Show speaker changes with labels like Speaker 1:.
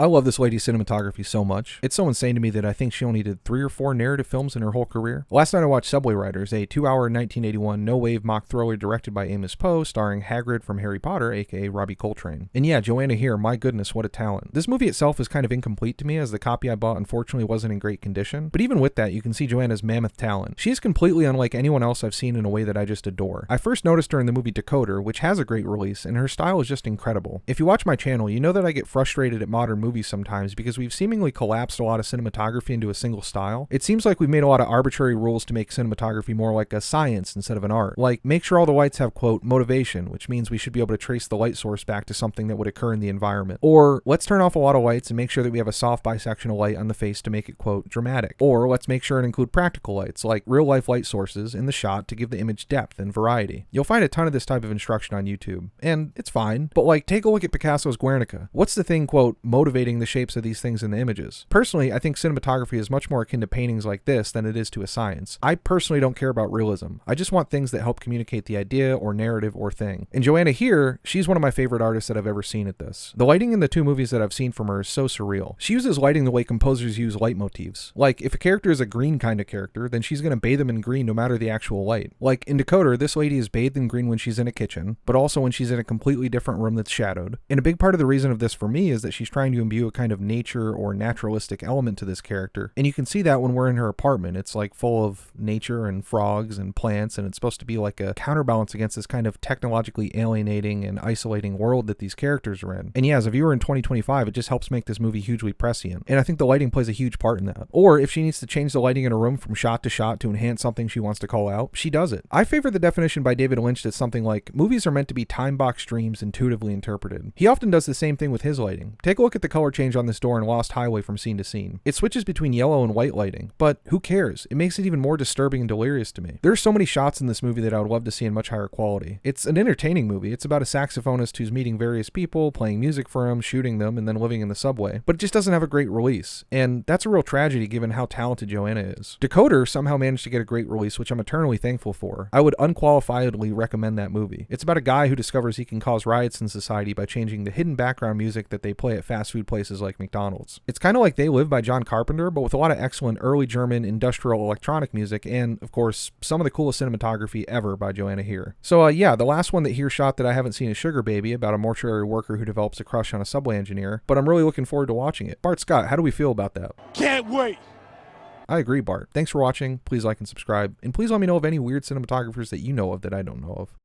Speaker 1: I love this lady's cinematography so much. It's so insane to me that I think she only did 3 or 4 narrative films in her whole career. Last night I watched Subway Riders, a 2-hour 1981 no-wave mock thriller directed by Amos Poe, starring Hagrid from Harry Potter, aka Robbie Coltrane. And yeah, Johanna Heer, my goodness, what a talent. This movie itself is kind of incomplete to me, as the copy I bought unfortunately wasn't in great condition, but even with that, you can see Johanna's mammoth talent. She is completely unlike anyone else I've seen in a way that I just adore. I first noticed her in the movie Decoder, which has a great release, and her style is just incredible. If you watch my channel, you know that I get frustrated at modern movies sometimes because we've seemingly collapsed a lot of cinematography into a single style. It seems like we've made a lot of arbitrary rules to make cinematography more like a science instead of an art. Like, make sure all the lights have, quote, motivation, which means we should be able to trace the light source back to something that would occur in the environment. Or, let's turn off a lot of lights and make sure that we have a soft bisectional light on the face to make it, quote, dramatic. Or, let's make sure and include practical lights, like real-life light sources, in the shot to give the image depth and variety. You'll find a ton of this type of instruction on YouTube, and it's fine, but like, take a look at Picasso's Guernica. What's the thing, quote, motivating the shapes of these things in the images? Personally, I think cinematography is much more akin to paintings like this than it is to a science. I personally don't care about realism. I just want things that help communicate the idea or narrative or thing. And Johanna Heer, she's one of my favorite artists that I've ever seen at this. The lighting in the 2 movies that I've seen from her is so surreal. She uses lighting the way composers use leitmotifs. Like, if a character is a green kind of character, then she's gonna bathe them in green no matter the actual light. Like, in Decoder, this lady is bathed in green when she's in a kitchen, but also when she's in a completely different room that's shadowed. And a big part of the reason of this for me is that she's trying to imbue a kind of nature or naturalistic element to this character. And you can see that when we're in her apartment. It's like full of nature and frogs and plants, and it's supposed to be like a counterbalance against this kind of technologically alienating and isolating world that these characters are in. And yeah, as a viewer in 2025, it just helps make this movie hugely prescient. And I think the lighting plays a huge part in that. Or if she needs to change the lighting in a room from shot to shot to enhance something she wants to call out, she does it. I favor the definition by David Lynch that's something like, movies are meant to be time-box dreams intuitively interpreted. He often does the same thing with his lighting. Take a look at the color change on this door in Lost Highway from scene to scene. It switches between yellow and white lighting, but who cares? It makes it even more disturbing and delirious to me. There are so many shots in this movie that I would love to see in much higher quality. It's an entertaining movie. It's about a saxophonist who's meeting various people, playing music for them, shooting them, and then living in the subway. But it just doesn't have a great release, and that's a real tragedy given how talented Johanna is. Decoder somehow managed to get a great release, which I'm eternally thankful for. I would unqualifiedly recommend that movie. It's about a guy who discovers he can cause riots in society by changing the hidden background music that they play at fast food places like McDonald's. It's kind of like They Live by John Carpenter, but with a lot of excellent early German industrial electronic music and, of course, some of the coolest cinematography ever by Johanna Heer. So yeah, the last one that Heer shot that I haven't seen is Sugar Baby, about a mortuary worker who develops a crush on a subway engineer, but I'm really looking forward to watching it. Bart Scott, how do we feel about that?
Speaker 2: Can't wait!
Speaker 1: I agree, Bart. Thanks for watching. Please like and subscribe, and please let me know of any weird cinematographers that you know of that I don't know of.